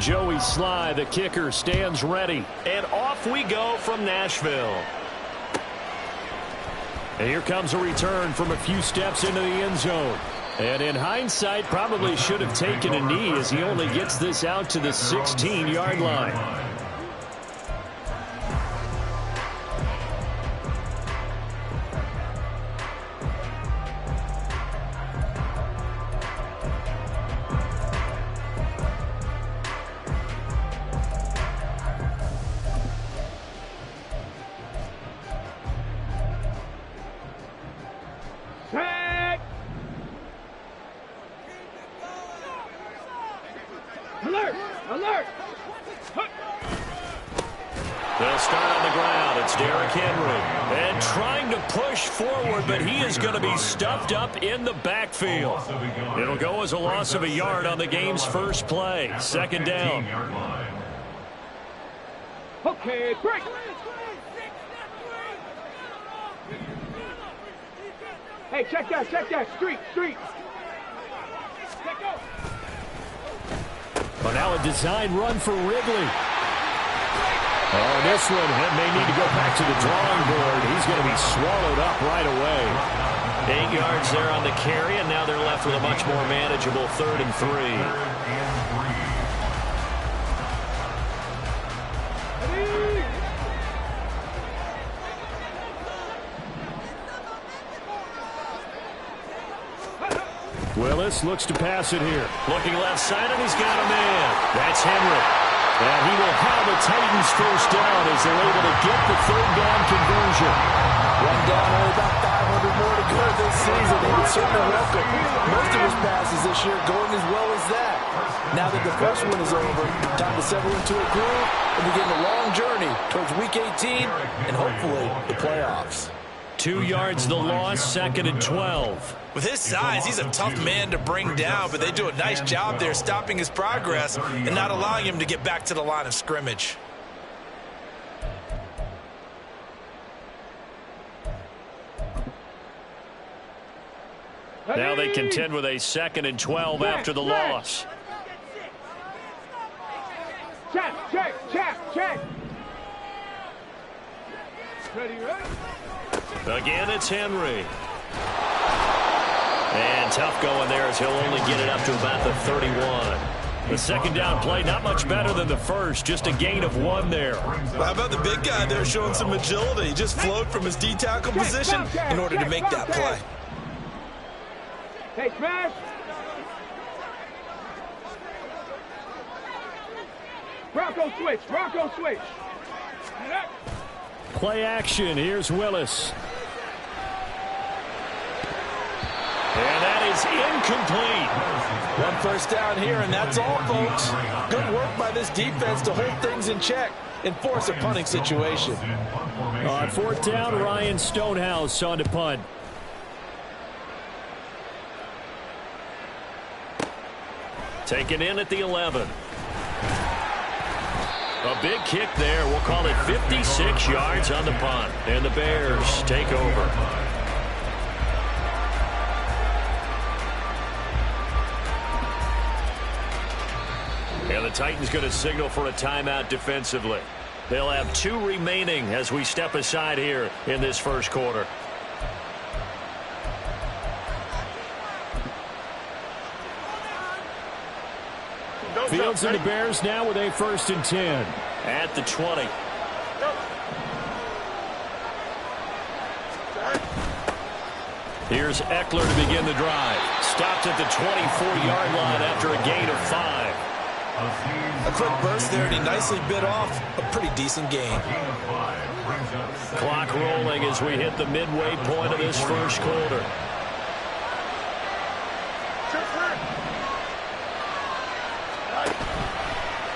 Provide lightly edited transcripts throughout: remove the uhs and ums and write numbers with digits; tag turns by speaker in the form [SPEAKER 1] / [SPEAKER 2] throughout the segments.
[SPEAKER 1] Joey Sly, the kicker, stands ready. And off we go from Nashville. And here comes a return from a few steps into the end zone. And in hindsight, probably should have taken a knee as he only gets this out to the 16-yard line.
[SPEAKER 2] Alert! Alert!
[SPEAKER 1] They'll start on the ground. It's Derrick Henry. And trying to push forward, but he is going to be stuffed up in the backfield. It'll go as a loss of a yard on the game's first play. Second down.
[SPEAKER 2] Okay, break! Hey, check that. Street. Let go.
[SPEAKER 1] But now a design run for Ridley. Oh, this one may need to go back to the drawing board. He's going to be swallowed up right away. 8 yards there on the carry, and now they're left with a much more manageable 3rd and 3. Willis looks to pass it here. Looking left side, and he's got a man. That's Henry. And he will have the Titans first down as they're able to get the 3rd down conversion.
[SPEAKER 3] One down, only about 500 more to go this season. They would certainly welcome most of his passes this year going as well as that. Now that the first one is over, time to settle into a groove and begin the long journey towards Week 18 and hopefully the playoffs.
[SPEAKER 1] 2 yards the loss, 2nd and 12.
[SPEAKER 4] With his size, he's a tough man to bring down, but they do a nice job there stopping his progress and not allowing him to get back to the line of scrimmage.
[SPEAKER 1] Now they contend with a 2nd and 12 after the loss.
[SPEAKER 2] Check. Ready?
[SPEAKER 1] Again, it's Henry. And tough going there as he'll only get it up to about the 31. The second down play, not much better than the first, just a gain of 1 there.
[SPEAKER 4] How about the big guy there showing some agility? He just flowed from his D-tackle position in order to make that play.
[SPEAKER 2] Hey, smash! Bronco switch!
[SPEAKER 1] Play action, here's Willis. And that is incomplete.
[SPEAKER 3] 1 first down here, and that's all, folks. Good work by this defense to hold things in check and force a punting situation.
[SPEAKER 1] On 4th down, Ryan Stonehouse on to punt. Taken in at the 11. A big kick there. We'll call it 56 yards on the punt. And the Bears take over. And the Titans going to signal for a timeout defensively. They'll have 2 remaining as we step aside here in this first quarter. Fields and the Bears now with a 1st and 10 at the 20. Here's Eckler to begin the drive. Stopped at the 24-yard line after a gain of 5.
[SPEAKER 4] A quick burst there, and he nicely bit off a pretty decent gain.
[SPEAKER 1] Clock rolling as we hit the midway point of this first quarter.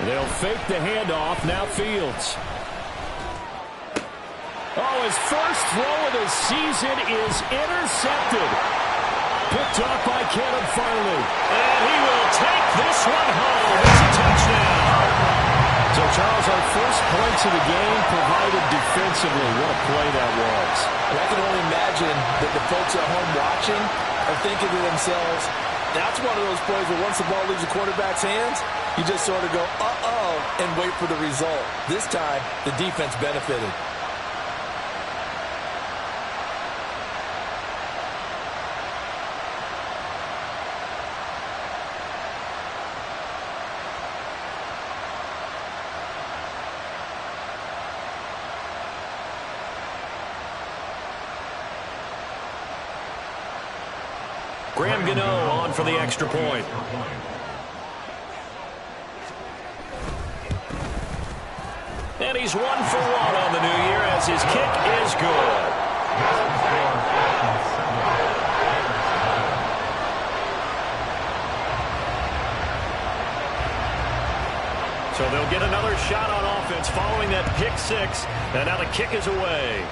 [SPEAKER 1] They'll fake the handoff. Now Fields. Oh, his first throw of the season is intercepted. Picked off by Caleb Farley. And he will take this one home. It's a touchdown. So, Charles, our first points of the game provided defensively. What a play that was.
[SPEAKER 3] And I can only imagine that the folks at home watching are thinking to themselves, that's one of those plays where once the ball leaves the quarterback's hands, You just sort of go, uh-oh, and wait for the result. This time, the defense benefited.
[SPEAKER 1] Graham Gano on for the extra point. And he's 1 for 1 on the new year as his kick is good. So they'll get another shot on offense following that pick six. And now the kick is away.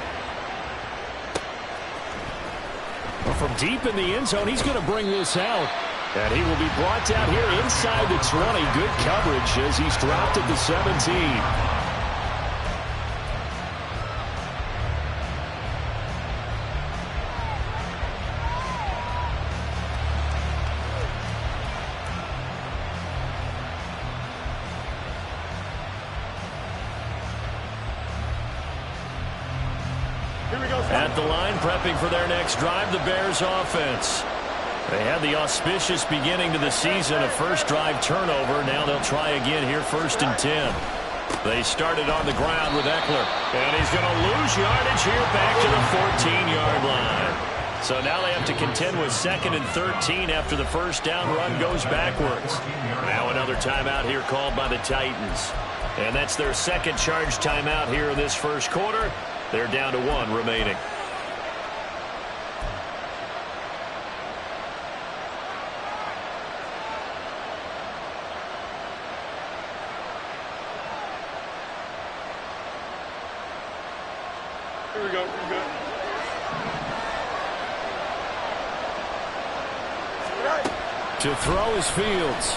[SPEAKER 1] From deep in the end zone, he's going to bring this out. And he will be brought down here inside the 20. Good coverage as he's dropped at the 17. At the line, prepping for their next drive, the Bears offense. They had the auspicious beginning to the season, a first drive turnover. Now they'll try again here, 1st and 10. They started on the ground with Eckler. And he's going to lose yardage here back to the 14-yard line. So now they have to contend with 2nd and 13 after the first down run goes backwards. Now another timeout here called by the Titans. And that's their second charge timeout here in this first quarter. They're down to 1 remaining.
[SPEAKER 2] Here we go.
[SPEAKER 1] To throw is Fields.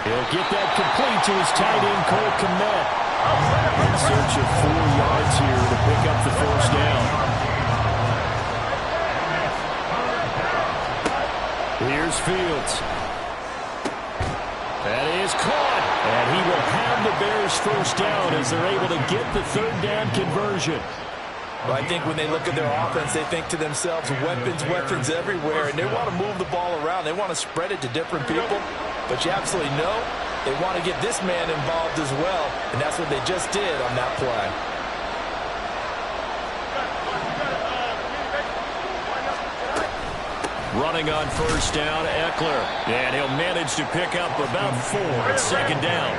[SPEAKER 1] He'll get that complete to his tight end, Cole Kmet. In search of 4 yards here to pick up the first down. Here's Fields. That is caught. And he will have the Bears first down as they're able to get the 3rd down conversion.
[SPEAKER 3] Well, I think when they look at their offense, they think to themselves, weapons everywhere, and they want to move the ball around. They want to spread it to different people, but you absolutely know they want to get this man involved as well, and that's what they just did on that play.
[SPEAKER 1] Running on first down, Eckler. And he'll manage to pick up about 4 at 2nd down.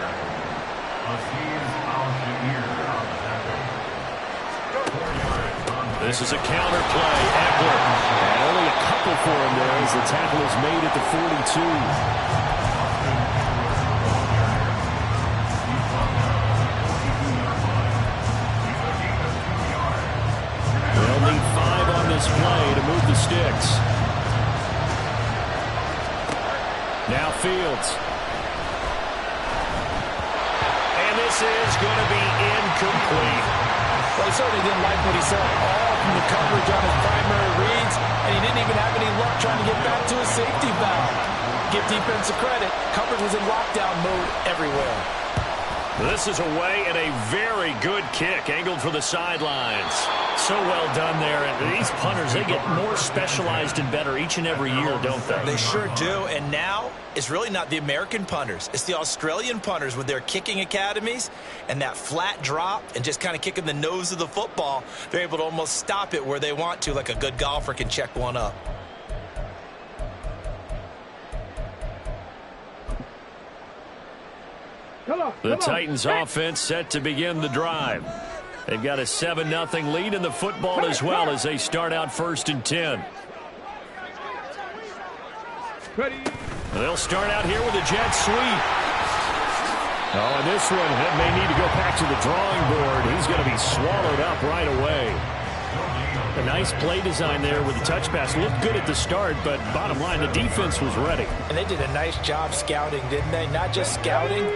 [SPEAKER 1] This is a counter play. Eckler. And only a couple for him there as the tackle is made at the 42. They'll need 5 on this play to move the sticks. Now Fields. And this is going to be incomplete.
[SPEAKER 3] Well, he certainly didn't like what he saw all from the coverage on his primary reads, and he didn't even have any luck trying to get back to his safety valve. Give defensive credit. Coverage was in lockdown mode everywhere.
[SPEAKER 1] This is away and a very good kick angled for the sidelines. So well done there. And these punters, they get more specialized and better each and every year, don't they?
[SPEAKER 4] They sure do. And now it's really not the American punters. It's the Australian punters with their kicking academies and that flat drop and just kind of kicking the nose of the football. They're able to almost stop it where they want to, like a good golfer can check one up.
[SPEAKER 1] The Titans offense set to begin the drive. They've got a 7-0 lead in the football as well as they start out 1st and 10. They'll start out here with a jet sweep. Oh, and this one may need to go back to the drawing board. He's going to be swallowed up right away. A nice play design there with the touch pass. Looked good at the start, but bottom line, the defense was ready.
[SPEAKER 3] And they did a nice job scouting, didn't they? Not just scouting,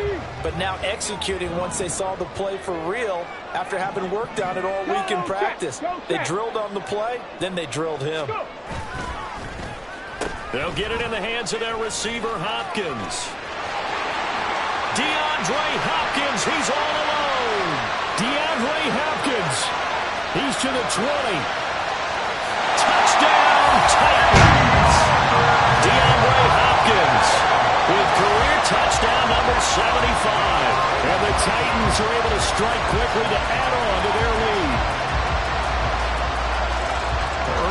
[SPEAKER 3] but now executing once they saw the play for real after having worked on it all week in practice. They drilled on the play, then they drilled him.
[SPEAKER 1] They'll get it in the hands of their receiver, Hopkins. DeAndre Hopkins, he's all alone. DeAndre Hopkins, he's to the 20. Touchdown, Titans. DeAndre Hopkins with career touchdown number 75. And the Titans are able to strike quickly to add on to their lead.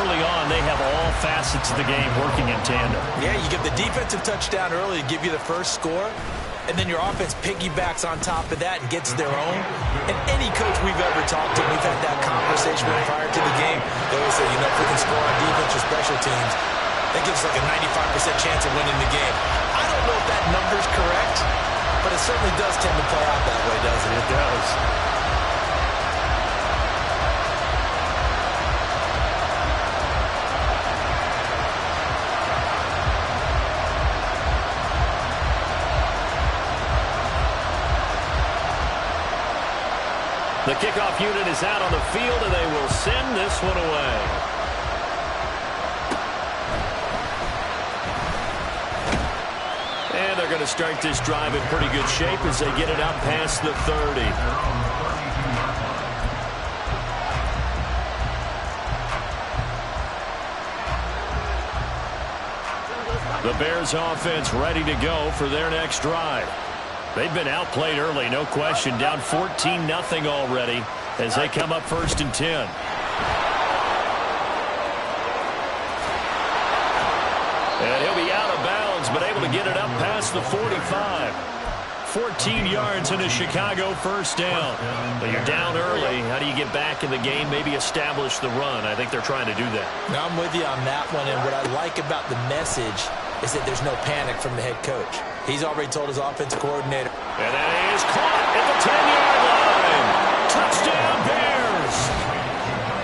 [SPEAKER 1] Early on, they have all facets of the game working in tandem.
[SPEAKER 4] Yeah, you get the defensive touchdown early to give you the first score, and then your offense piggybacks on top of that and gets their own. And any coach we've ever talked to, we've had that conversation prior to the game. They always say, if we can score on defense or special teams, that gives us like a 95% chance of winning the game. I don't know if that number's correct, but it certainly does tend to play out that way, doesn't it?
[SPEAKER 1] It does. The kickoff unit is out on the field, and they will send this one away. And they're going to start this drive in pretty good shape as they get it out past the 30. The Bears offense ready to go for their next drive. They've been outplayed early, no question. Down 14-0 already as they come up 1st and 10. And he'll be out of bounds, but able to get it up past the 45. 14 yards in a Chicago first down. But you're down early. How do you get back in the game, maybe establish the run? I think they're trying to do that.
[SPEAKER 4] Now, I'm with you on that one, and what I like about the message is that there's no panic from the head coach. He's already told his offensive coordinator.
[SPEAKER 1] And that is caught at the 10-yard line. Touchdown, Bears.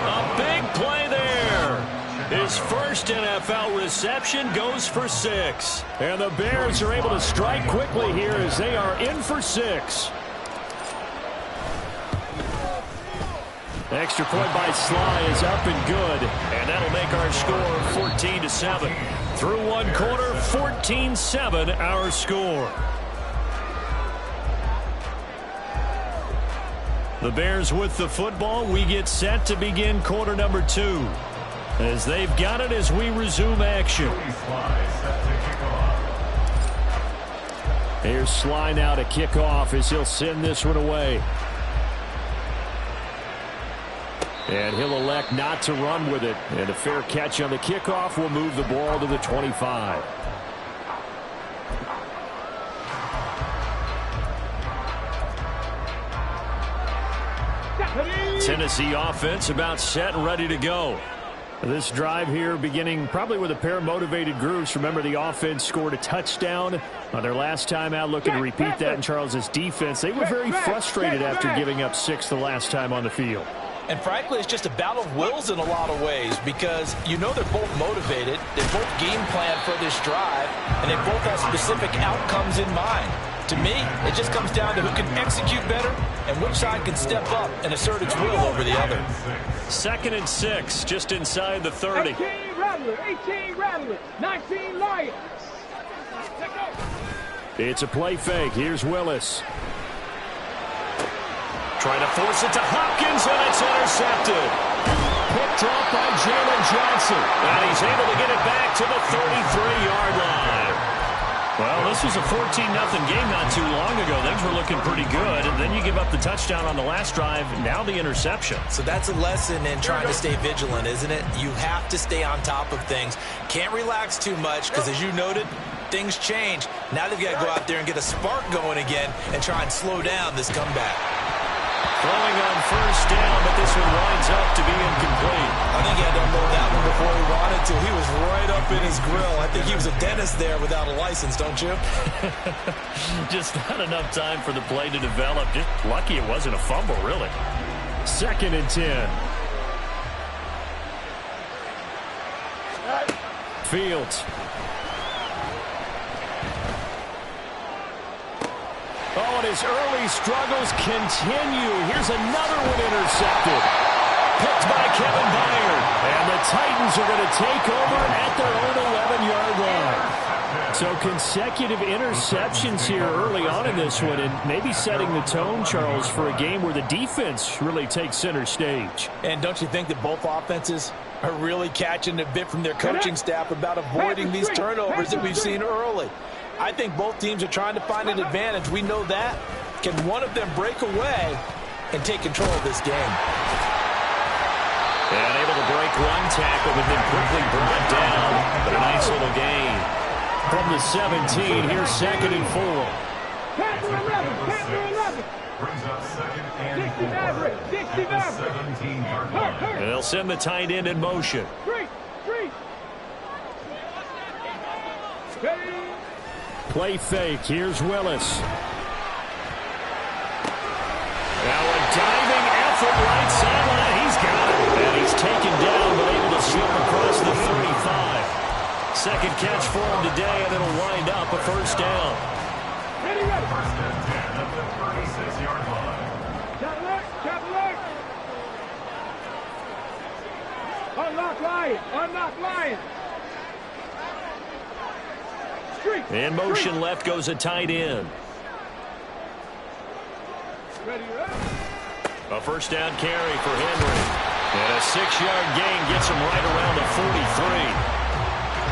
[SPEAKER 1] A big play there. His first NFL reception goes for 6. And the Bears are able to strike quickly here as they are in for 6. Extra point by Sly is up and good. And that'll make our score 14-7. Through one quarter, 14-7 our score. The Bears with the football. We get set to begin quarter number 2. As they've got it as we resume action. Here's Sly now to kick off as he'll send this one away. And he'll elect not to run with it. And a fair catch on the kickoff will move the ball to the 25. Tennessee offense about set and ready to go. This drive here beginning probably with a pair of motivated groups. Remember, the offense scored a touchdown on their last time out, looking to repeat that in Charles's defense. They were very frustrated after giving up 6 the last time on the field.
[SPEAKER 4] And frankly, it's just a battle of wills in a lot of ways because they're both motivated, they both game plan for this drive, and they both have specific outcomes in mind. To me, it just comes down to who can execute better and which side can step up and assert its will over the other.
[SPEAKER 1] 2nd and 6, just inside the 30.
[SPEAKER 2] 18 Rattlers, 18 Rattlers, 19 Lions.
[SPEAKER 1] It's a play fake. Here's Willis. Trying to force it to Hopkins, and it's intercepted. Picked off by Jalen Johnson. And he's able to get it back to the 33-yard line. Well, this was a 14-0 game not too long ago. Things were looking pretty good, and then you give up the touchdown on the last drive, now the interception.
[SPEAKER 4] So that's a lesson in trying to stay vigilant, isn't it? You have to stay on top of things. Can't relax too much because, as you noted, things change. Now they've got to go out there and get a spark going again and try and slow down this comeback.
[SPEAKER 1] Throwing on first down, but this one winds up to be incomplete.
[SPEAKER 4] I think he had to unload that one before he wanted to. He was right up in his grill. I think he was a dentist there without a license, don't you?
[SPEAKER 1] Just not enough time for the play to develop. Just lucky it wasn't a fumble, really. 2nd and 10. Fields. Oh, and his early struggles continue. Here's another one intercepted. picked by Kevin Byard. And the Titans are going to take over at their own 11-yard line. So consecutive interceptions here early on in this one, and maybe setting the tone, Charles, for a game where the defense really takes center stage.
[SPEAKER 4] And don't you think that both offenses are really catching a bit from their coaching staff about avoiding these turnovers that we've seen early? I think both teams are trying to find an advantage. We know that. Can one of them break away and take control of this game?
[SPEAKER 1] And able to break one tackle, but then quickly brought down. But a nice little gain. From the 17, here's 2nd and 4.
[SPEAKER 2] Pass to 11. Pass to 11.
[SPEAKER 5] Brings up 2nd and
[SPEAKER 2] 60 average. 60 average.
[SPEAKER 5] 17-yard.
[SPEAKER 1] They'll send the tight end in motion.
[SPEAKER 2] Three.
[SPEAKER 1] Play fake. Here's Willis. Now a diving effort right sideline. He's got it. And he's taken down, but able to slip across the 35. Second catch for him today, and it'll wind up a first down.
[SPEAKER 2] Ready.
[SPEAKER 5] First and 10 at the 36-yard line.
[SPEAKER 2] Chop alert. Unlock Lion.
[SPEAKER 1] In motion left goes a tight end.
[SPEAKER 2] Ready.
[SPEAKER 1] A first down carry for Henry. And a 6-yard gain gets him right around the 43.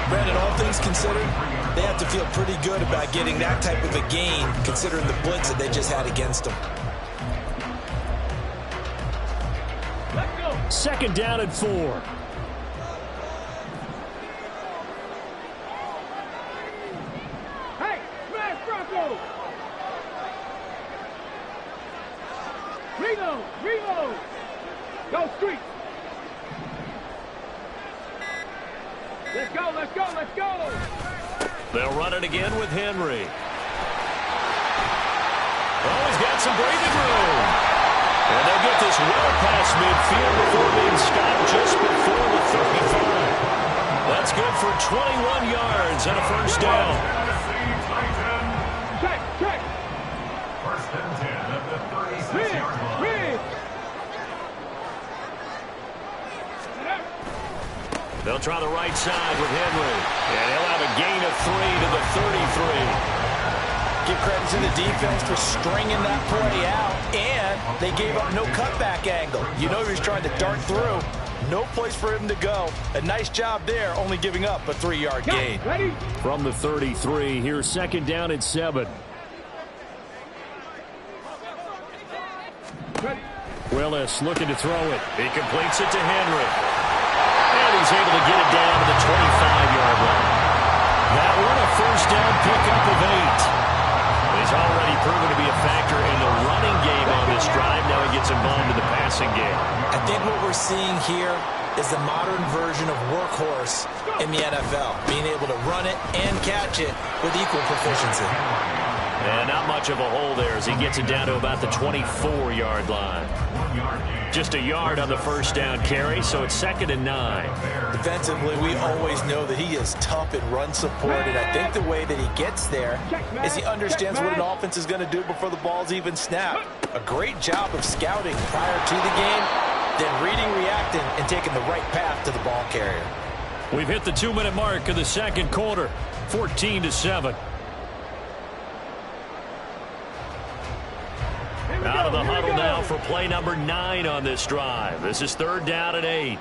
[SPEAKER 4] Brandon, all things considered, they have to feel pretty good about getting that type of a gain, considering the blitz that they just had against them.
[SPEAKER 2] Let's go.
[SPEAKER 1] 2nd down and 4.
[SPEAKER 2] Hey, smash Bronco. Reload. Go street. Let's go.
[SPEAKER 1] They'll run it again with Henry. Oh, he's got some breathing room. And they'll get this well past midfield before being stopped just before the 35. That's good for 21 yards and a first down.
[SPEAKER 2] Check.
[SPEAKER 5] First and 10 at the 36-yard line.
[SPEAKER 1] They'll try the right side with Henry. And he'll have a gain of 3 to the 33.
[SPEAKER 4] Give credit to the defense for stringing that play out, and they gave up no cutback angle. You know he was trying to dart through. No place for him to go. A nice job there, only giving up a 3-yard gain.
[SPEAKER 2] Ready.
[SPEAKER 1] From the 33, here's 2nd down and 7.
[SPEAKER 2] Ready.
[SPEAKER 1] Willis looking to throw it. He completes it to Henry. And he's able to get it down to the 25-yard line. That one a first down pickup of 8. He's already proven to be a factor in the running game on this drive. Now he gets involved in the passing game.
[SPEAKER 4] I think what we're seeing here is the modern version of workhorse in the NFL, being able to run it and catch it with equal proficiency.
[SPEAKER 1] And not much of a hole there as he gets it down to about the 24-yard line. Just a yard on the first down carry, so it's 2nd and 9.
[SPEAKER 4] Defensively, we always know that he is tough in run support, and I think the way that he gets there is he understands what an offense is going to do before the ball's even snapped. A great job of scouting prior to the game, then reading, reacting, and taking the right path to the ball carrier.
[SPEAKER 1] We've hit the 2-minute mark of the second quarter, 14-7. Out of the huddle now for play number 9 on this drive. This is 3rd down and 8.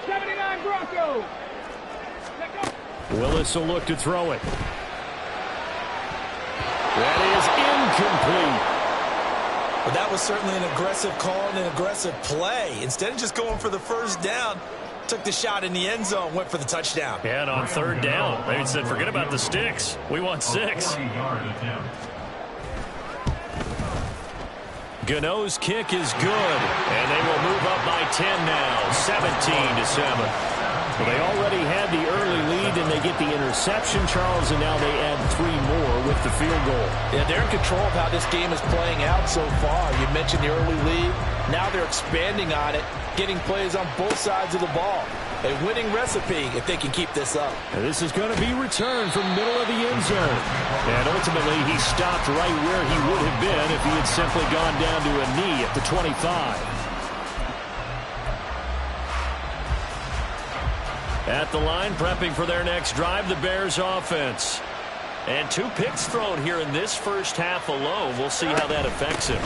[SPEAKER 2] 79 Broncos.
[SPEAKER 1] Willis will look to throw it. That is incomplete.
[SPEAKER 4] Well, that was certainly an aggressive call and an aggressive play. Instead of just going for the first down, took the shot in the end zone, went for the touchdown.
[SPEAKER 1] And on 3rd down, they said, forget about the sticks. We want 6. Gano's kick is good, and they will move up by 10 now, 17-7. Well, they already had the early lead, and they get the interception, Charles, and now they add 3 more with the field goal.
[SPEAKER 4] Yeah, they're in control of how this game is playing out so far. You mentioned the early lead. Now they're expanding on it, getting plays on both sides of the ball.
[SPEAKER 3] A winning recipe if they can keep this up.
[SPEAKER 1] And this is going to be returned from middle of the end zone. And ultimately, he stopped right where he would have been if he had simply gone down to a knee at the 25. At the line, prepping for their next drive, the Bears offense. And 2 picks thrown here in this first half alone. We'll see how that affects him.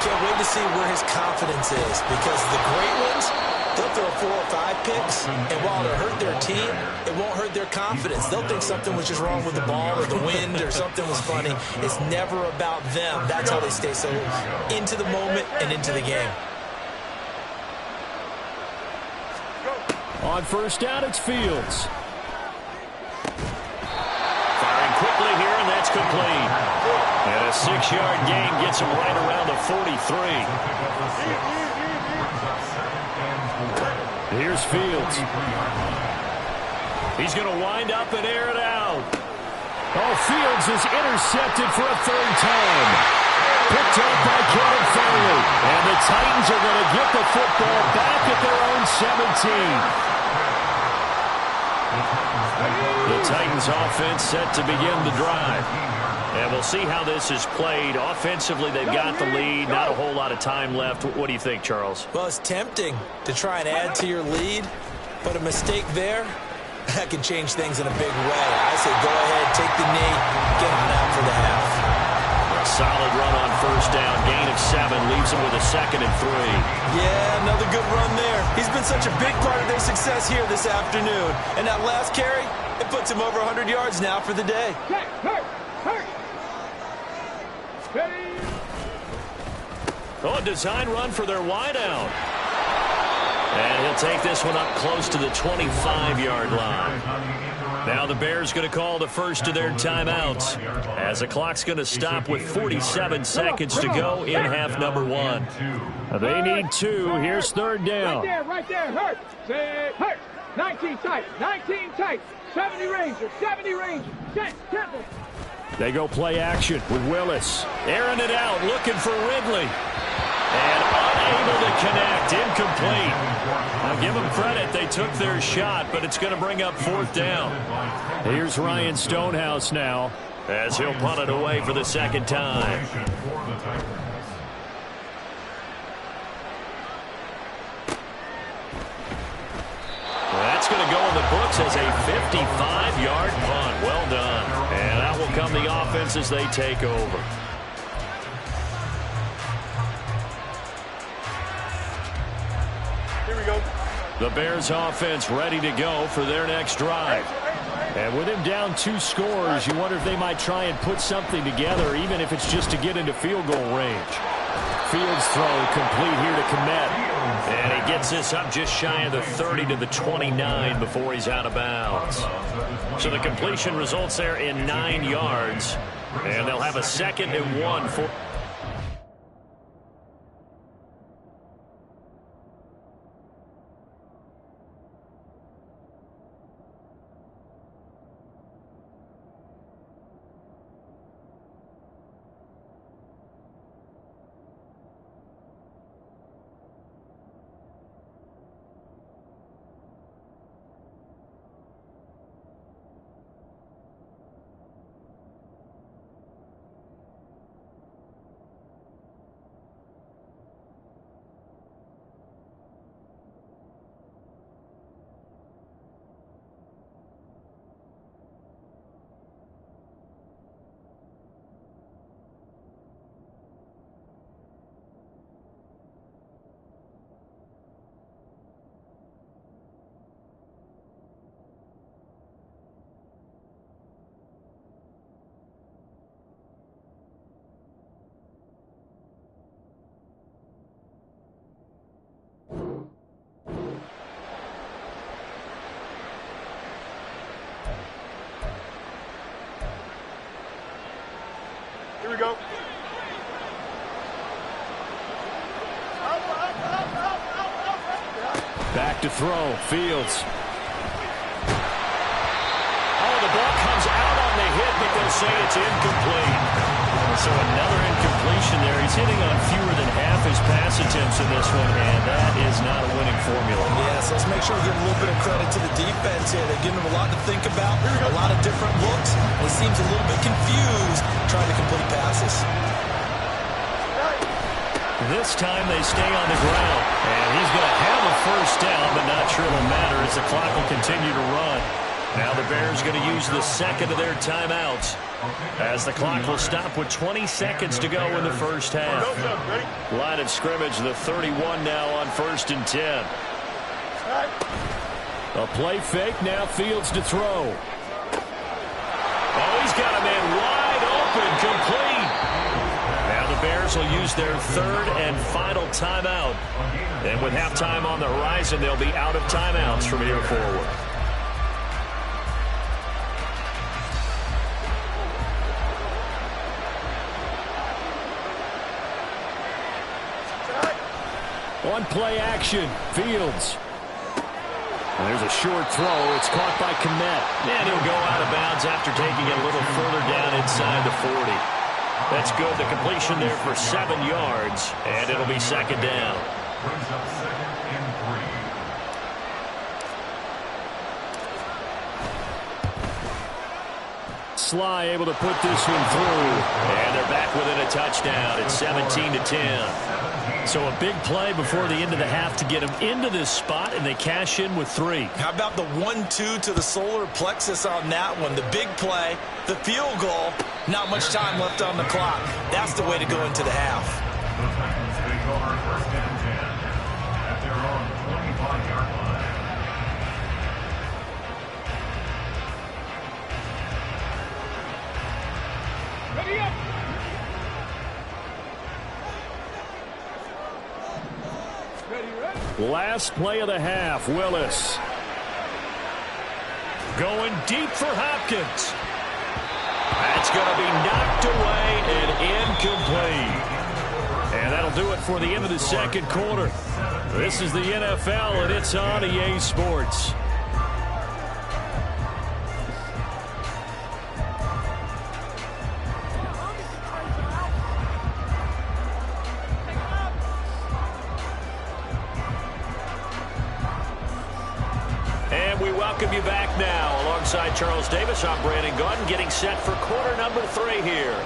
[SPEAKER 4] Can't wait to see where his confidence is, because the great ones, they'll throw 4 or 5 picks, and while it'll hurt their team, it won't hurt their confidence. They'll think something was just wrong with the ball or the wind or something was funny. It's never about them. That's how they stay so into the moment and into the game.
[SPEAKER 1] On first down, it's Fields. Firing quickly here, and that's complete. And a 6-yard gain gets him right around the 43. Here's Fields. He's going to wind up and air it out. Oh, Fields is intercepted for a 3rd time. Picked up by Caleb Farley. And the Titans are going to get the football back at their own 17. The Titans offense set to begin the drive. And we'll see how this is played. Offensively, they've got the lead. Not a whole lot of time left. What do you think, Charles?
[SPEAKER 4] Well, it's tempting to try and add to your lead, but a mistake there, that can change things in a big way. I say go ahead, take the knee, get on out for the half.
[SPEAKER 1] A solid run on first down. Gain of 7 leaves him with a 2nd and 3.
[SPEAKER 4] Yeah, another good run there. He's been such a big part of their success here this afternoon. And that last carry, it puts him over 100 yards now for the day.
[SPEAKER 1] Oh, a design run for their wideout. And he'll take this one up close to the 25-yard line. Now the Bears going to call the first of their timeouts, as the clock's going to stop with 47 seconds to go in half number 1. They need 2. Here's 3rd down.
[SPEAKER 2] Right there, hurt. Say, hurt. 19 tight, 19 tight. 70 Rangers, 70 Rangers. Set, temple.
[SPEAKER 1] They go play action with Willis. Airing it out, looking for Ridley. And unable to connect, incomplete. Now give them credit, they took their shot, but it's going to bring up 4th down. Here's Ryan Stonehouse now, as he'll punt it away for the 2nd time. That's going to go in the books as a 55-yard punt. Well done. And out will come the offense as they take over.
[SPEAKER 2] Here we go.
[SPEAKER 1] The Bears offense ready to go for their next drive. And with him down 2 scores, you wonder if they might try and put something together, even if it's just to get into field goal range. Fields throw complete here to Kmet. And he gets this up just shy of the 30 to the 29 before he's out of bounds. So the completion results there in 9 yards. And they'll have a 2nd and 1 for...
[SPEAKER 2] Here we go.
[SPEAKER 1] Back to throw. Fields. Oh, the ball comes out on the hit, but they'll say it's incomplete. So another incompletion there. He's hitting on fewer than half his pass attempts in this one, and that is is not a winning formula.
[SPEAKER 4] Yes, let's make sure we give a little bit of credit to the defense here. They're giving them a lot to think about, a lot of different looks. He seems a little bit confused trying to complete passes.
[SPEAKER 1] This time they stay on the ground. And he's going to have a first down, but not sure it'll matter as the clock will continue to run. Now the Bears going to use the second of their timeouts as the clock will stop with 20 seconds to go in the first half. Line of scrimmage, the 31 now on 1st and 10. A play fake, now Fields to throw. Oh, he's got a man wide open, complete. Now the Bears will use their third and final timeout. And with halftime on the horizon, they'll be out of timeouts from here forward. On play action, Fields. And there's a short throw. It's caught by Kmet. And he'll go out of bounds after taking it a little further down inside the 40. That's good. The completion there for 7 yards. And it'll be second down.
[SPEAKER 5] Brings up 2nd and 3.
[SPEAKER 1] Sly able to put this one through. And they're back within a touchdown. It's 17-10. So a big play before the end of the half to get them into this spot, and they cash in with 3.
[SPEAKER 4] How about the 1-2 to the solar plexus on that one? The big play, the field goal, not much time left on the clock. That's the way to go into the half.
[SPEAKER 5] The Titans take over 1st and 10 at their own 25-yard line.
[SPEAKER 2] Ready up.
[SPEAKER 1] Last play of the half, Willis. Going deep for Hopkins. That's going to be knocked away and incomplete. And that'll do it for the end of the second quarter. This is the NFL, and it's on EA Sports. Welcome you back now. Alongside Charles Davis, I'm Brandon Gaudin, getting set for quarter number 3 here.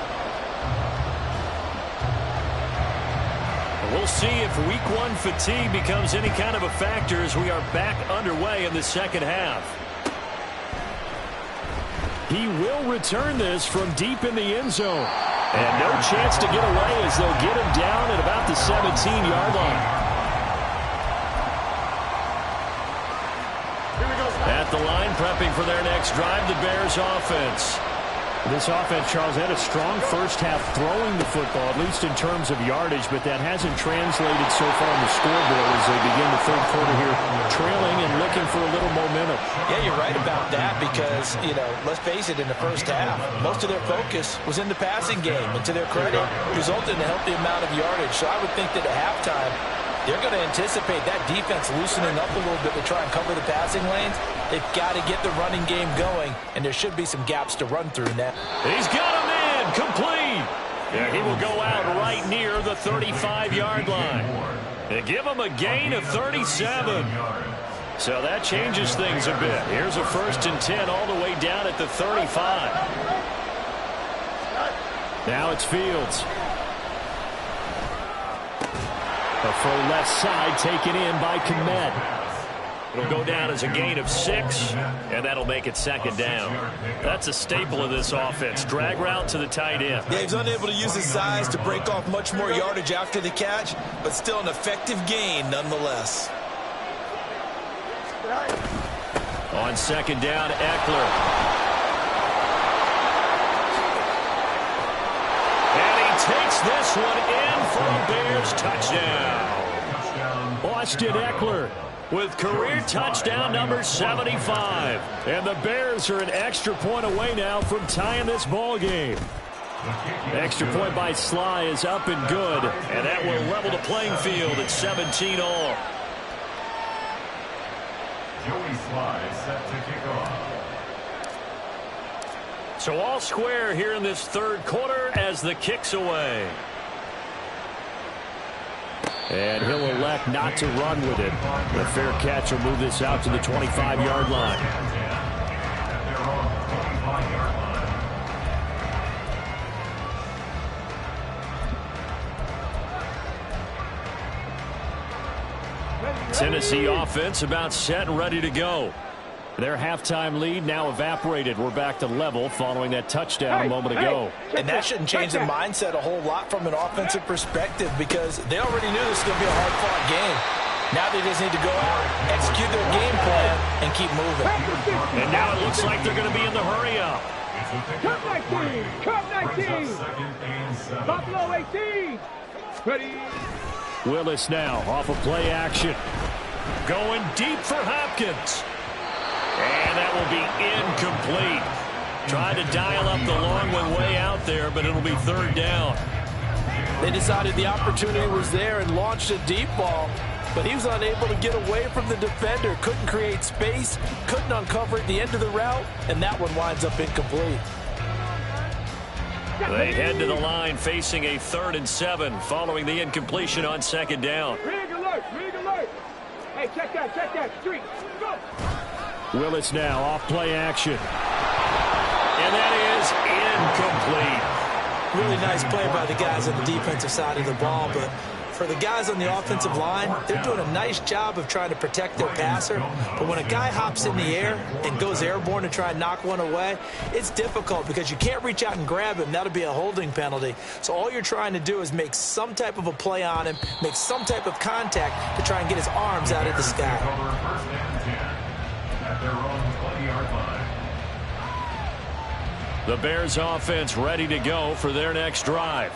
[SPEAKER 1] We'll see if week 1 fatigue becomes any kind of a factor as we are back underway in the second half. He will return this from deep in the end zone. And no chance to get away as they'll get him down at about the 17-yard line. At the line, prepping for their next drive, the Bears offense. This offense, Charles, had a strong first half throwing the football, at least in terms of yardage, but that hasn't translated so far on the scoreboard as they begin the third quarter here, trailing and looking for a little momentum.
[SPEAKER 4] Yeah, you're right about that because, let's face it, in the first half, most of their focus was in the passing game, and to their credit, resulted in a healthy amount of yardage. So I would think that at halftime, they're going to anticipate that defense loosening up a little bit to try and cover the passing lanes. They've got to get the running game going, and there should be some gaps to run through now.
[SPEAKER 1] He's got a man complete. Yeah, he will go out right near the 35-yard line. They give him a gain of 37. So that changes things a bit. Here's a 1st and 10 all the way down at the 35. Now it's Fields. The full left side taken in by Kmet. It'll go down as a gain of 6, and that'll make it second down. That's a staple of this offense. Drag route to the tight end.
[SPEAKER 4] Yeah, he's unable to use his size to break off much more yardage after the catch, but still an effective gain nonetheless.
[SPEAKER 1] On second down, Eckler. And he takes this one in for a Bears touchdown. Austin Eckler with career touchdown number 75. And the Bears are an extra point away now from tying this ball game. Extra point by Sly is up and good, and that will level the playing field at 17 all.
[SPEAKER 5] Joey Sly set to kick off.
[SPEAKER 1] So all square here in this third quarter as the kick's away. And he'll elect not to run with it. A fair catch will move this out to the 25-yard line.
[SPEAKER 5] At their own 25-yard line.
[SPEAKER 1] Tennessee offense about set and ready to go. Their halftime lead now evaporated. We're back to level following that touchdown a moment ago.
[SPEAKER 4] And that shouldn't change the mindset a whole lot from an offensive perspective because they already knew this was going to be a hard-fought game. Now they just need to go out, execute their game plan, and keep moving.
[SPEAKER 1] And now it looks like they're going to be in the hurry-up.
[SPEAKER 2] Cup 19! Cup 19! Buffalo 18! Ready?
[SPEAKER 1] Willis now off of play action. Going deep for Hopkins. And that will be incomplete. Tried to dial up the long one way out there, but it'll be third down.
[SPEAKER 3] They decided the opportunity was there and launched a deep ball, but he was unable to get away from the defender. Couldn't create space, couldn't uncover at the end of the route, and that one winds up incomplete.
[SPEAKER 1] They head to the line facing a 3rd and 7 following the incompletion on second down.
[SPEAKER 2] Rig alert! Rig alert! Hey, check that, street. Go!
[SPEAKER 1] Willis now off play action. And that is incomplete.
[SPEAKER 4] Really nice play by the guys on the defensive side of the ball, but for the guys on the offensive line, they're doing a nice job of trying to protect their passer. But when a guy hops in the air and goes airborne to try and knock one away, it's difficult because you can't reach out and grab him. That'll be a holding penalty. So all you're trying to do is make some type of a play on him, make some type of contact to try and get his arms out of the sky.
[SPEAKER 5] First and 10 at their own 20-yard line.
[SPEAKER 1] The Bears offense ready to go for their next drive.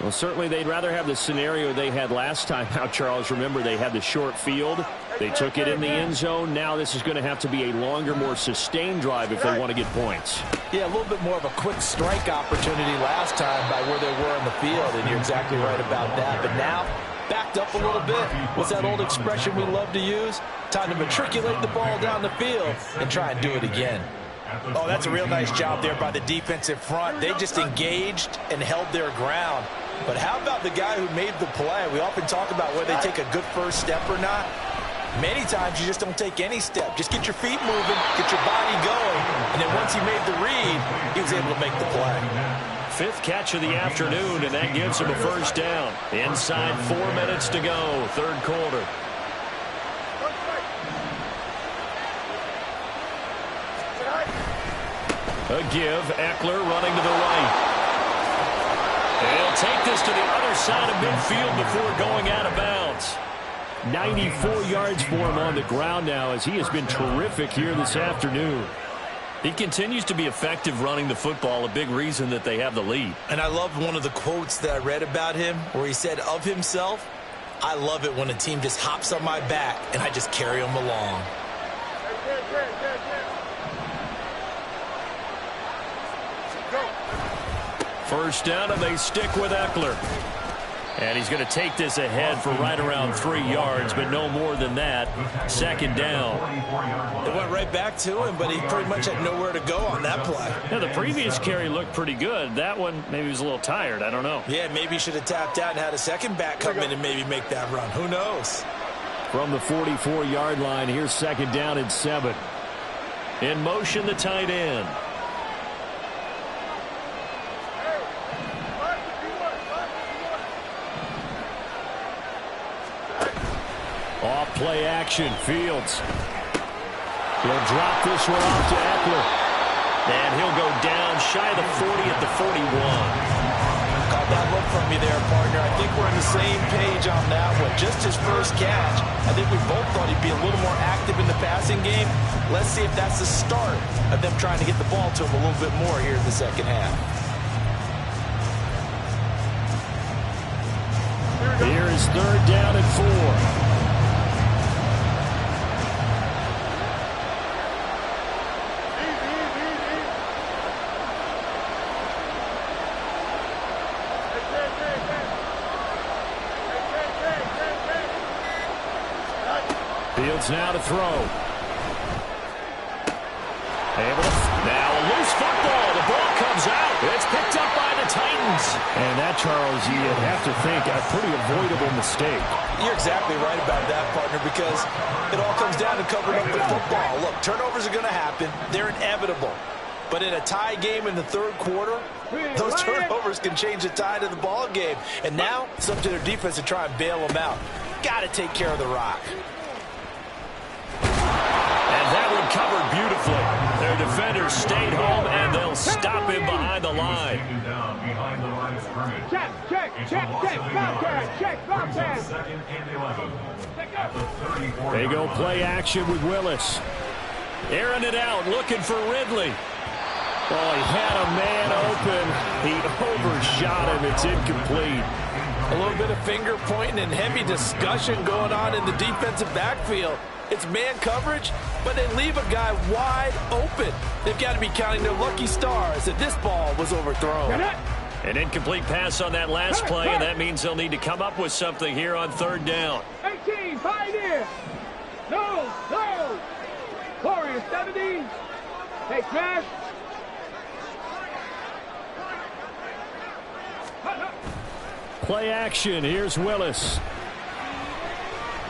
[SPEAKER 1] Well, certainly they'd rather have the scenario they had last time out, Charles. Remember, they had the short field. They took it in the end zone. Now this is going to have to be a longer, more sustained drive if they want to get points.
[SPEAKER 4] Yeah, a little bit more of a quick strike opportunity last time by where they were in the field, and you're exactly right about that. But now, backed up a little bit. What's that old expression we love to use? Time to matriculate the ball down the field and try and do it again. Oh, that's a real nice job there by the defensive front. They just engaged and held their ground. But how about the guy who made the play? We often talk about whether they take a good first step or not. Many times you just don't take any step. Just get your feet moving, get your body going, and then once he made the read, he was able to make the play.
[SPEAKER 1] 5th catch of the afternoon, and that gives him a first down. Inside 4 minutes to go, third quarter. A give, Eckler running to the right. He'll take this to the other side of midfield before going out of bounds. 94 yards for him on the ground now as he has been terrific here this afternoon. He continues to be effective running the football, a big reason that they have the lead.
[SPEAKER 4] And I love one of the quotes that I read about him where he said of himself, I love it when a team just hops on my back and I just carry them along.
[SPEAKER 1] First down, and they stick with Eckler. And he's going to take this ahead for right around 3 yards, but no more than that. Second down.
[SPEAKER 4] It went right back to him, but he pretty much had nowhere to go on that play.
[SPEAKER 1] Yeah, the previous carry looked pretty good. That one, maybe he was a little tired. I don't know.
[SPEAKER 4] Yeah, maybe he should have tapped out and had a second back come in and maybe make that run. Who knows?
[SPEAKER 1] From the 44-yard line, here's second down and 7. In motion, the tight end. Off play action, Fields. He'll drop this one off to Eckler. And he'll go down shy of the 40 at the 41.
[SPEAKER 4] Got that look from you there, partner. I think we're on the same page on that one. Just his first catch. I think we both thought he'd be a little more active in the passing game. Let's see if that's the start of them trying to get the ball to him a little bit more here in the second half.
[SPEAKER 1] Here is third down and 4. Fields now to throw. Able to, now a loose football. The ball comes out. It's picked up by the tight
[SPEAKER 4] Titans.
[SPEAKER 1] And that, Charles, you'd have to think a pretty avoidable mistake.
[SPEAKER 4] You're exactly right about that, partner, because it all comes down to covering up the football. Look, turnovers are going to happen. They're inevitable. But in a tie game in the third quarter, those turnovers can change the tide of the ball game. And now it's up to their defense to try and bail them out. Got to take care of the rock.
[SPEAKER 1] And that one covered beautifully. Their defenders stayed home, and they'll stop him behind the line.
[SPEAKER 2] Check, Bobcat.
[SPEAKER 5] Second and 11. At the 34.
[SPEAKER 1] They go play action with Willis. Airing it out, looking for Ridley. Oh, he had a man open. He overshot him. It's incomplete.
[SPEAKER 4] A little bit of finger pointing and heavy discussion going on in the defensive backfield. It's man coverage, but they leave a guy wide open. They've got to be counting their lucky stars that this ball was overthrown.
[SPEAKER 1] An incomplete pass on that last play, and that means they'll need to come up with something here on third down.
[SPEAKER 2] 18, Pioneer. No. Warrior, 70. Hey, smash.
[SPEAKER 1] Play action. Here's Willis.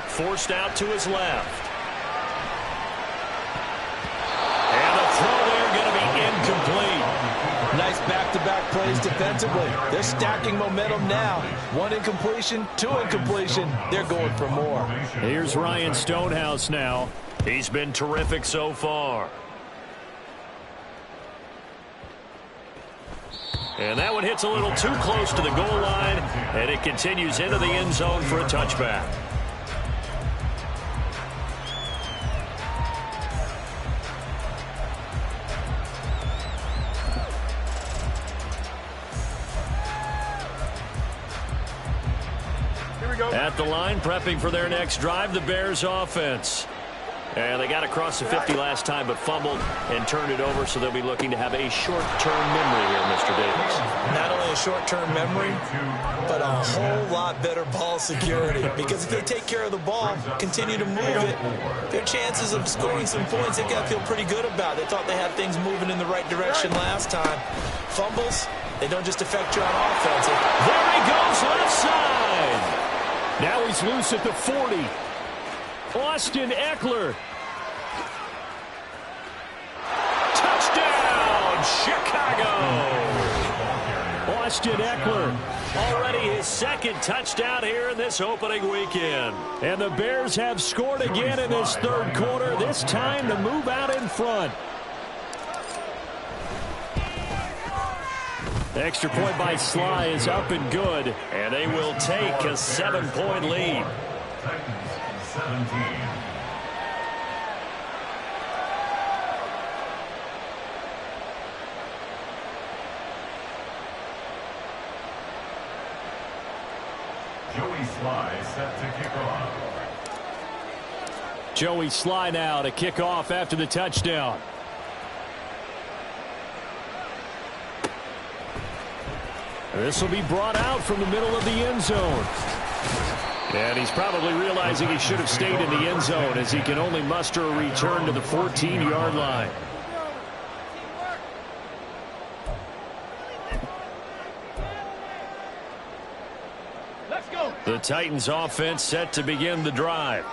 [SPEAKER 1] Forced out to his left. And the throw there going to be incomplete.
[SPEAKER 4] Nice back-to-back plays defensively. They're stacking momentum now. One incompletion, two incompletion. They're going for more.
[SPEAKER 1] Here's Ryan Stonehouse now. He's been terrific so far. And that one hits a little too close to the goal line, and it continues into the end zone for a touchback. At the line, prepping for their next drive, the Bears offense. And they got across the 50 last time, but fumbled and turned it over, so they'll be looking to have a short-term memory here, Mr. Davis.
[SPEAKER 4] Not only a short-term memory, but a whole lot better ball security. Because if they take care of the ball, continue to move it, their chances of scoring some points, they've got to feel pretty good about. They thought they had things moving in the right direction last time. Fumbles, they don't just affect you on offense.
[SPEAKER 1] There he goes, left side. Now he's loose at the 40. Austin Eckler. Touchdown, Chicago. Austin Eckler, already his second touchdown here in this opening weekend. And the Bears have scored again in this third quarter, this time to move out in front. Extra point by Sly is up and good, and they will take a 7-point lead.
[SPEAKER 5] Titans 17. Joey Sly set to kick off.
[SPEAKER 1] Joey Sly now to kick off after the touchdown. This will be brought out from the middle of the end zone. And he's probably realizing he should have stayed in the end zone as he can only muster a return to the 14-yard line.
[SPEAKER 2] Let's go.
[SPEAKER 1] The Titans offense set to begin the drive.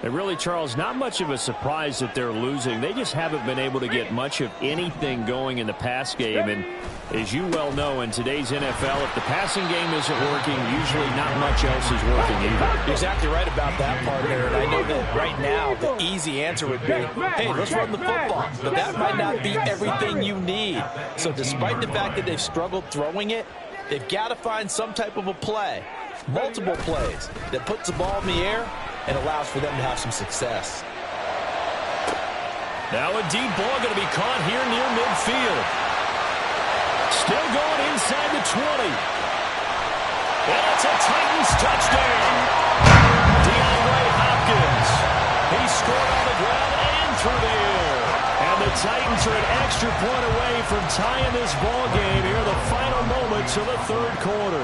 [SPEAKER 1] And really, Charles, not much of a surprise that they're losing. They just haven't been able to get much of anything going in the pass game. And as you well know, in today's NFL, if the passing game isn't working, usually not much else is working either.
[SPEAKER 4] You're exactly right about that, partner. And I know that right now the easy answer would be, hey, let's run the football. But that might not be everything you need. So despite the fact that they've struggled throwing it, they've got to find some type of a play, multiple plays, that puts the ball in the air and allows for them to have some success.
[SPEAKER 1] Now a deep ball going to be caught here near midfield. Still going inside the 20. And it's a Titans touchdown. DeAndre Hopkins. He scored on the ground and through the air. And the Titans are an extra point away from tying this ball game here in the final moments of the third quarter.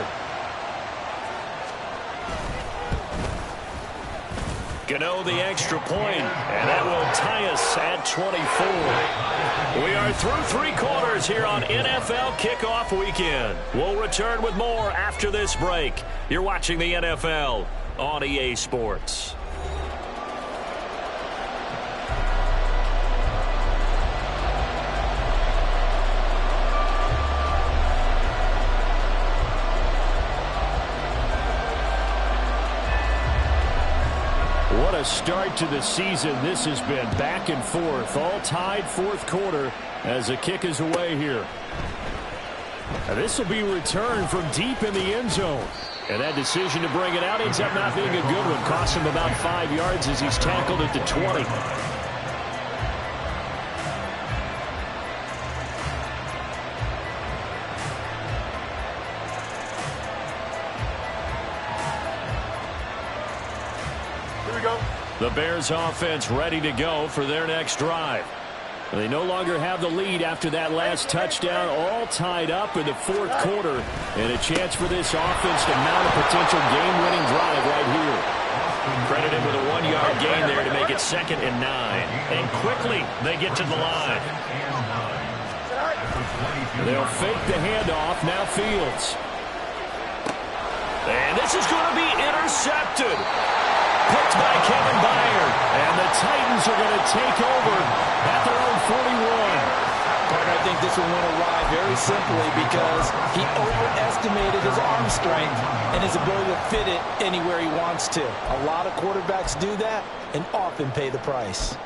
[SPEAKER 1] Gano the extra point, and that will tie us at 24. We are through 3 quarters here on NFL Kickoff Weekend. We'll return with more after this break. You're watching the NFL on EA Sports. What a start to the season this has been. Back and forth, all tied 4th quarter as the kick is away here. Now this will be returned from deep in the end zone. And that decision to bring it out ends up not being a good one. Cost him about 5 yards as he's tackled at the 20. The Bears offense ready to go for their next drive. They no longer have the lead after that last touchdown, all tied up in the 4th quarter, and a chance for this offense to mount a potential game-winning drive right here. Credit him with a 1-yard gain there to make it 2nd and 9. And quickly they get to the line. They'll fake the handoff, now Fields. And this is going to be intercepted. Picked by Kevin Byard. And the Titans are going to take over at their own 41.
[SPEAKER 3] I think this one went awry very simply because he overestimated his arm strength and his ability to fit it anywhere he wants to. A lot of quarterbacks do that and often pay the price.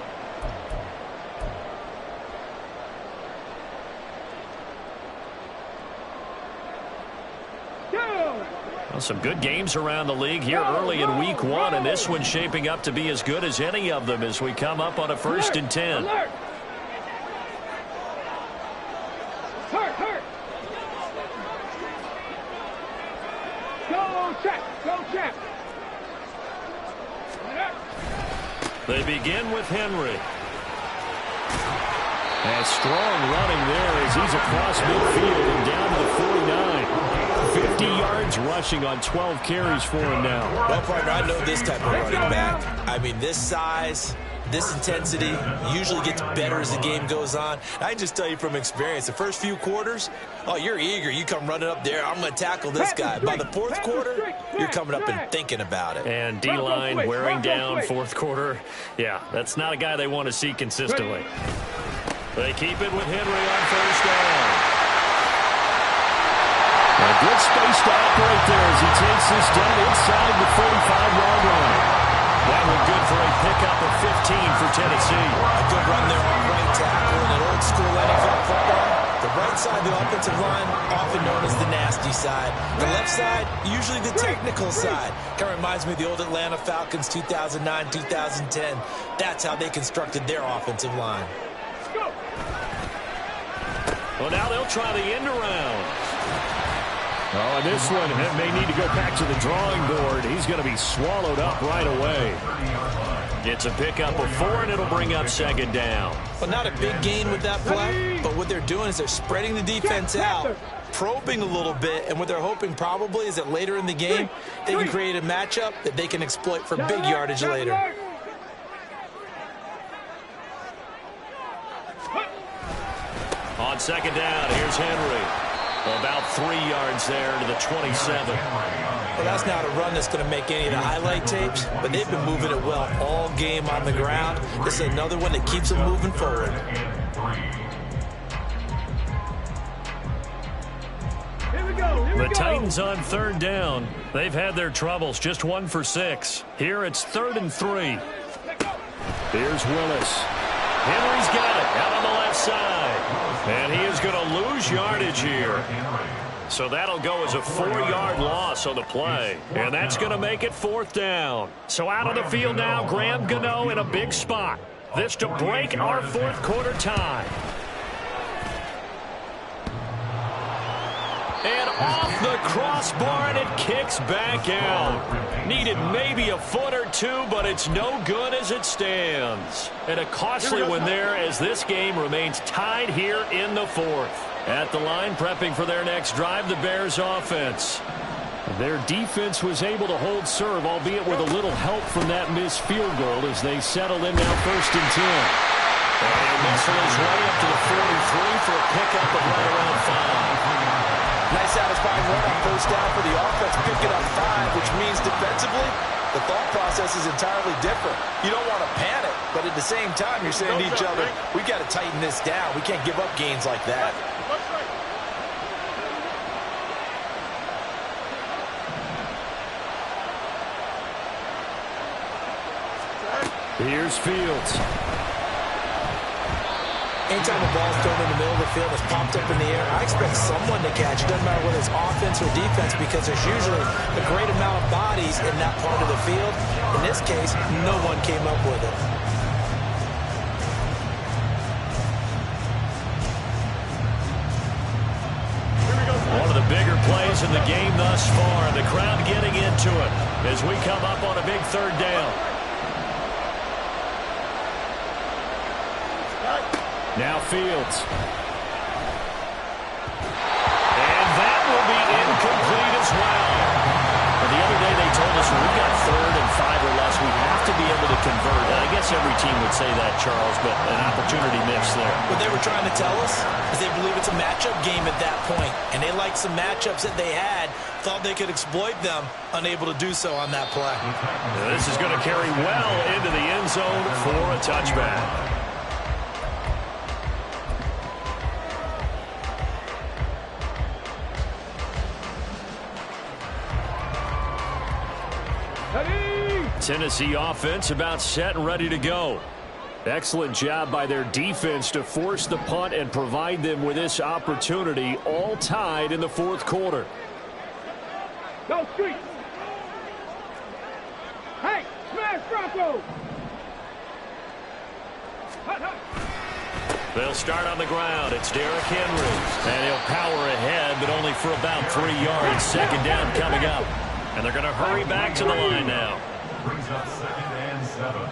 [SPEAKER 1] Well, some good games around the league here early in week 1, and this one's shaping up to be as good as any of them as we come up on a 1st and 10.
[SPEAKER 2] Go check.
[SPEAKER 1] They begin with Henry. And strong running there as he's across midfield and down to the 49. 50 yards rushing on 12 carries for him now.
[SPEAKER 4] Well, partner, I know this type of running back. I mean, this size, this intensity usually gets better as the game goes on. I can just tell you from experience, the first few quarters, oh, you're eager. You come running up there, I'm going to tackle this guy. By the 4th quarter, you're coming up and thinking about it.
[SPEAKER 1] And D-line wearing down 4th quarter. Yeah, that's not a guy they want to see consistently. They keep it with Henry on 1st down. A good space to operate there as he takes this down inside the 45-yard line. That one good for a pickup of 15 for Tennessee.
[SPEAKER 4] A good run there on right tackle in an old-school NFL football. The right side of the offensive line, often known as the nasty side. The left side, usually the technical side. Kind of reminds me of the old Atlanta Falcons 2009, 2010. That's how they constructed their offensive line.
[SPEAKER 1] Well, now they'll try the end around. Oh, and this one may need to go back to the drawing board. He's going to be swallowed up right away. It's a pickup of 4, and it'll bring up 2nd down.
[SPEAKER 4] Well, not a big gain with that play, but what they're doing is they're spreading the defense out, probing a little bit, and what they're hoping probably is that later in the game, they can create a matchup that they can exploit for big yardage later.
[SPEAKER 1] On 2nd down, here's Henry. About 3 yards there to the 27.
[SPEAKER 4] Well, that's not a run that's going to make any of the highlight tapes, but they've been moving it well all game on the ground. This is another one that keeps them moving forward.
[SPEAKER 1] The Titans on 3rd down. They've had their troubles, just 1 for 6. Here it's 3rd and 3. Here's Willis. Henry's got it out on the left side. And he is going to lose yardage here. So that'll go as a 4-yard loss on the play. And that's going to make it 4th down. So out on the field now, Graham Gano in a big spot. This to break our 4th quarter tie. And off the crossbar, and it kicks back out. Needed maybe a foot or two, but it's no good as it stands. And a costly one there as this game remains tied here in the 4th. At the line, prepping for their next drive, the Bears offense. Their defense was able to hold serve, albeit with a little help from that missed field goal as they settle in now 1st and 10.
[SPEAKER 4] And Mitchell is right up to the 43 for a pickup of right around 5. Nice satisfying run on 1st down for the offense, picking up 5, which means defensively, the thought process is entirely different. You don't want to panic, but at the same time, you're saying to each other, we got to tighten this down. We can't give up gains like that.
[SPEAKER 1] Here's Fields.
[SPEAKER 4] Anytime a ball's thrown in the middle of the field that's popped up in the air, I expect someone to catch. It doesn't matter whether it's offense or defense because there's usually a great amount of bodies in that part of the field. In this case, no one came up with it.
[SPEAKER 1] One of the bigger plays in the game thus far. The crowd getting into it as we come up on a big 3rd down. Now Fields. And that will be incomplete as well. And the other day they told us when we got 3rd and 5 or less, we have to be able to convert. And I guess every team would say that, Charles, but an opportunity missed there.
[SPEAKER 4] What they were trying to tell us is they believe it's a matchup game at that point. And they liked some matchups that they had, thought they could exploit them, unable to do so on that play.
[SPEAKER 1] Now this is going to carry well into the end zone for a touchback. Tennessee offense about set and ready to go. Excellent job by their defense to force the punt and provide them with this opportunity, all tied in the 4th quarter.
[SPEAKER 2] Go Street. Hey, smash Bronco.
[SPEAKER 1] They'll start on the ground. It's Derrick Henry. And he'll power ahead, but only for about 3 yards. 2nd down coming up. And they're going to hurry back to the line now.
[SPEAKER 5] Brings up 2nd and 7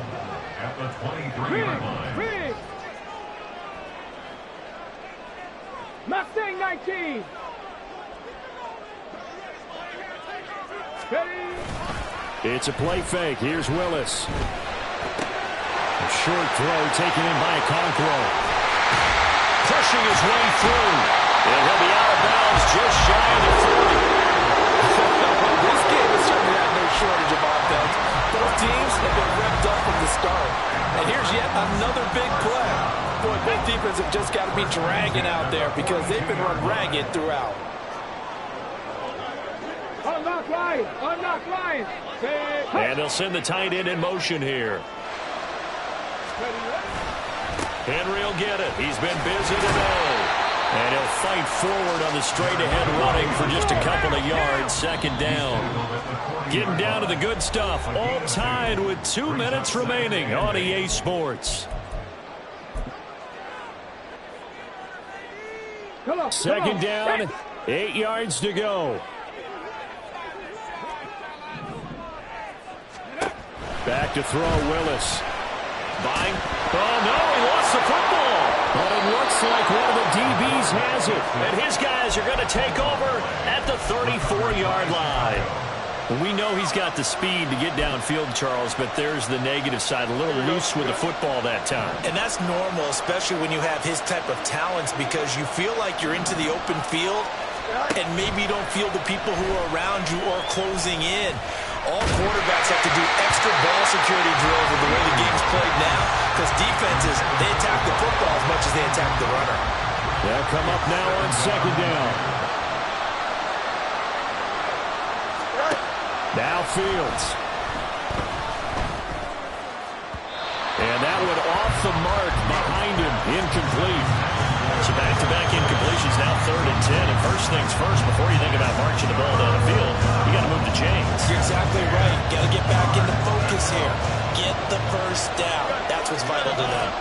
[SPEAKER 5] at the 23-yard line.
[SPEAKER 2] Mustang 19.
[SPEAKER 1] It's a play fake. Here's Willis. A short throw taken in by Okonkwo. Pushing his way through. And he'll be out of bounds just shy of the 40.
[SPEAKER 3] This game has certainly had no shortage of offense. Both teams have been revved up from the start. And here's yet another big play. Boy, both defenses have just got to be dragging out there because they've been run ragged throughout.
[SPEAKER 2] Unlock line. Unlock line.
[SPEAKER 1] And they'll send the tight end in motion here. Henry will get it. He's been busy today. And he'll fight forward on the straight-ahead running for just a couple of yards. 2nd down. Getting down to the good stuff. All tied with 2 minutes remaining on EA Sports. 2nd down, 8 yards to go. Back to throw, Willis. Buying. Oh, no, he lost the football. But it looks like one of the DBs has it. And his guys are going to take over at the 34-yard line. We know he's got the speed to get downfield, Charles, but there's the negative side. A little loose with the football that time.
[SPEAKER 4] And that's normal, especially when you have his type of talents, because you feel like you're into the open field and maybe you don't feel the people who are around you or closing in. All quarterbacks have to do extra ball security drills with the way the game's played now because defenses, they attack the football as much as they attack the runner.
[SPEAKER 1] They'll come up now on 2nd down. Now Fields. And that one off the mark behind him. Incomplete. So back-to-back incompletions, now 3rd and 10. And first things first, before you think about marching the ball down the field, you got to move the chains.
[SPEAKER 4] You're exactly right. Got to get back into focus here. Get the first down. That's what's vital to them.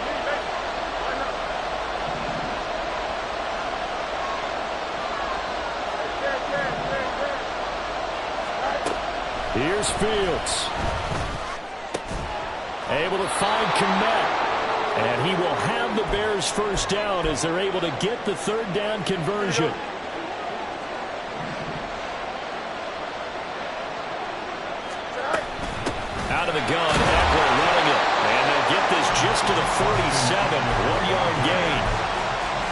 [SPEAKER 1] Here's Fields. Able to find Kmet. And he will have the Bears first down as they're able to get the 3rd down conversion. 1yard gain.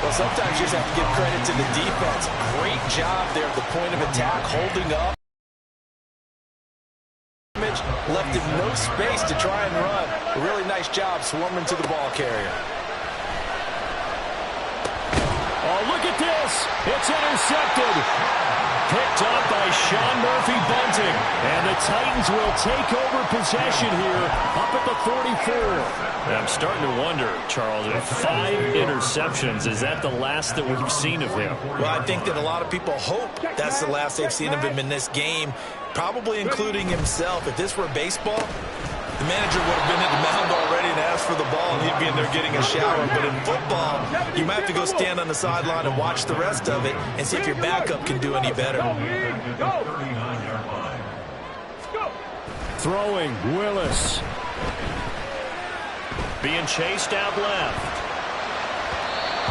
[SPEAKER 4] Well, sometimes you just have to give credit to the defense. Great job there at the point of attack, holding up. Left him no space to try and run. A really nice job swarming to the ball carrier.
[SPEAKER 1] Oh, look at this. It's intercepted. Picked up by Sean Murphy-Bunting. And the Titans will take over possession here up at the 44.
[SPEAKER 6] I'm starting to wonder, Charles, if 5 interceptions, is that the last that we've seen of him?
[SPEAKER 4] Well, I think that a lot of people hope that's the last they've seen of him in this game, probably including himself. If this were baseball, the manager would have been at the mound already and asked for the ball, and he'd be in there getting a shower. But in football, you might have to go stand on the sideline and watch the rest of it and see if your backup can do any better.
[SPEAKER 1] Throwing, Willis.
[SPEAKER 6] Being chased out left.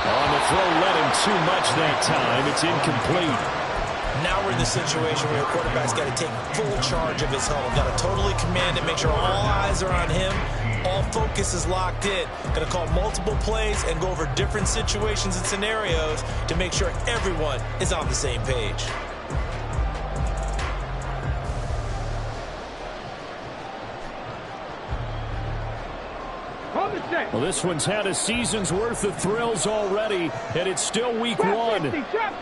[SPEAKER 1] On the throw, led him too much that time. It's incomplete.
[SPEAKER 4] Now we're in the situation where the quarterback's got to take full charge of his huddle. Got to totally command it, make sure all eyes are on him. All focus is locked in. Got to call multiple plays and go over different situations and scenarios to make sure everyone is on the same page.
[SPEAKER 1] Well, this one's had a season's worth of thrills already, and it's still week 1.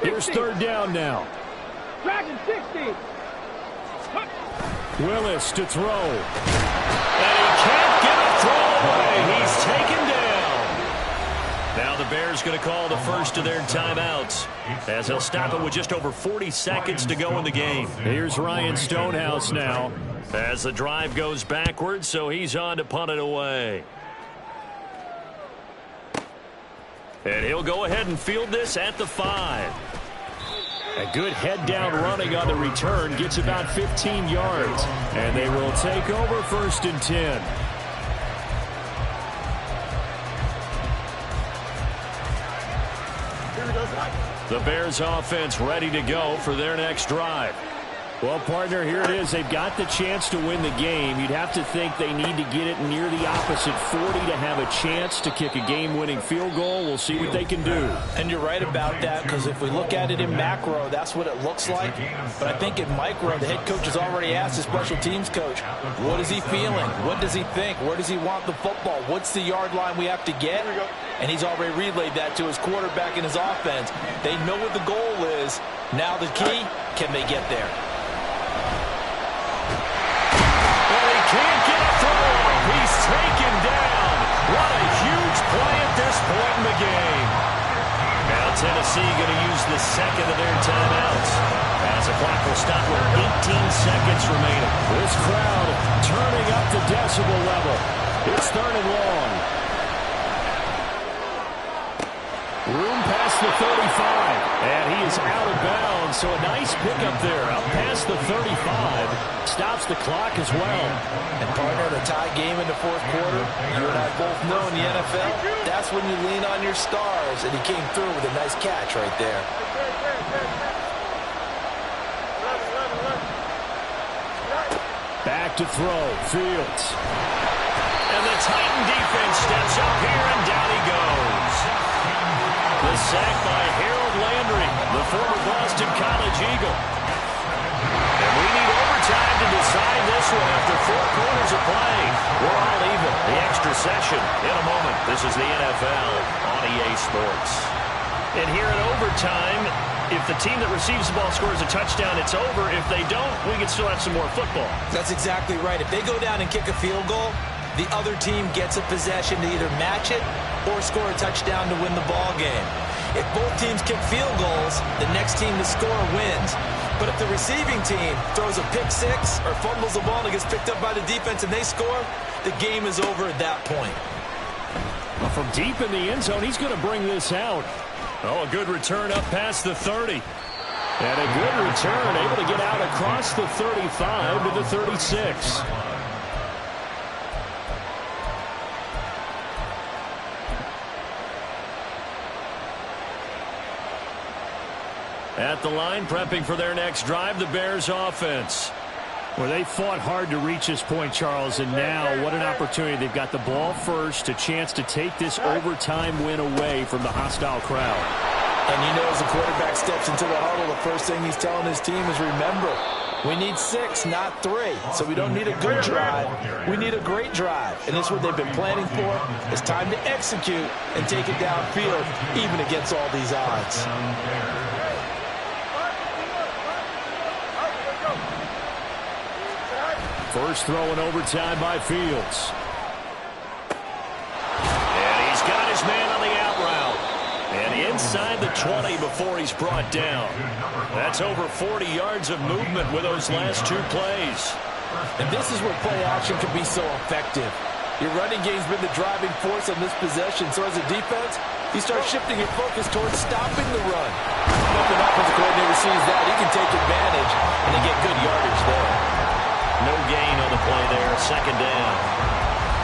[SPEAKER 1] Here's 3rd down now.
[SPEAKER 2] Dragon 60.
[SPEAKER 1] Willis to throw. And he can't get a throw away. He's taken down.
[SPEAKER 6] Now the Bears going to call the first of their timeouts as they'll stop it with just over 40 seconds to go in the game.
[SPEAKER 1] Here's Ryan Stonehouse now.
[SPEAKER 6] As the drive goes backwards, so he's on to punt it away. And he'll go ahead and field this at the 5.
[SPEAKER 1] A good head-down running on the return gets about 15 yards. And they will take over 1st and 10.
[SPEAKER 6] The Bears offense ready to go for their next drive.
[SPEAKER 1] Well, partner, here it is. They've got the chance to win the game. You'd have to think they need to get it near the opposite 40 to have a chance to kick a game-winning field goal. We'll see what they can do.
[SPEAKER 4] And you're right about that, because if we look at it in macro, that's what it looks like. But I think in micro, the head coach has already asked his special teams coach, what is he feeling? What does he think? Where does he want the football? What's the yard line we have to get? And he's already relayed that to his quarterback and his offense. They know what the goal is. Now the key, can they get there?
[SPEAKER 1] Can't get a throw. He's taken down. What a huge play at this point in the game.
[SPEAKER 6] Now Tennessee going to use the second of their timeouts as the clock will stop with 18 seconds remaining.
[SPEAKER 1] This crowd turning up the decibel level. It's 3rd and long. Room past the 35, and he is out of bounds, so a nice pickup there, out past the 35, stops the clock as well.
[SPEAKER 4] And partner, the tie game in the 4th quarter, you and I both know in the NFL, that's when you lean on your stars, and he came through with a nice catch right there.
[SPEAKER 1] Back to throw, Fields.
[SPEAKER 6] And the Titan defense steps up here, and down he goes. The sack by Harold Landry, the former Boston College Eagle. And we need overtime to decide this one after 4 quarters of play. We're all even. The extra session in a moment. This is the NFL on EA Sports. And here in overtime, if the team that receives the ball scores a touchdown, it's over. If they don't, we can still have some more football.
[SPEAKER 4] That's exactly right. If they go down and kick a field goal, the other team gets a possession to either match it or score a touchdown to win the ball game. If both teams kick field goals, the next team to score wins. But if the receiving team throws a pick 6 or fumbles the ball and it gets picked up by the defense and they score, the game is over at that point.
[SPEAKER 1] Well, from deep in the end zone, he's going to bring this out.
[SPEAKER 6] Oh, a good return up past the 30.
[SPEAKER 1] And a good return, able to get out across the 35 to the 36.
[SPEAKER 6] At the line, prepping for their next drive, the Bears offense.
[SPEAKER 1] Well, they fought hard to reach this point, Charles, and now what an opportunity. They've got the ball first, a chance to take this overtime win away from the hostile crowd.
[SPEAKER 3] And you know, as the quarterback steps into the huddle, the first thing he's telling his team is, remember, we need 6, not 3. So we don't need a good drive. We need a great drive. And this is what they've been planning for. It's time to execute and take it downfield, even against all these odds.
[SPEAKER 1] First throw in overtime by Fields. And he's got his man on the out route. And inside the 20 before he's brought down. That's over 40 yards of movement with those last 2 plays.
[SPEAKER 3] And this is where play action can be so effective. Your running game's been the driving force on this possession. So as a defense, you start shifting your focus towards stopping the run. If an offensive coordinator sees that, he can take advantage, and they get good yardage there.
[SPEAKER 6] No gain on the play there, second down.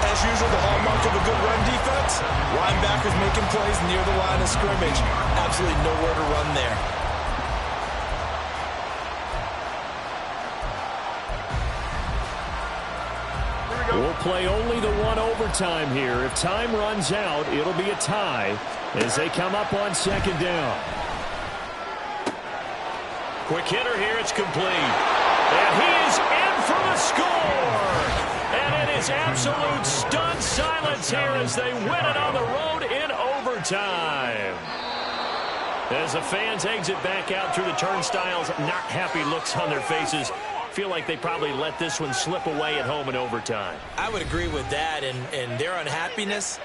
[SPEAKER 4] As usual, the hallmark of a good run defense, linebackers making plays near the line of scrimmage. Absolutely nowhere to run there.
[SPEAKER 1] We'll play only the 1 overtime here. If time runs out, it'll be a tie as they come up on second down.
[SPEAKER 6] Quick hitter here, it's complete. And he is in for the score. And it is absolute stunned silence here as they win it on the road in overtime. As the fans exit back out through the turnstiles, not happy looks on their faces. Feel like they probably let this one slip away at home in overtime.
[SPEAKER 4] I would agree with that, and their unhappiness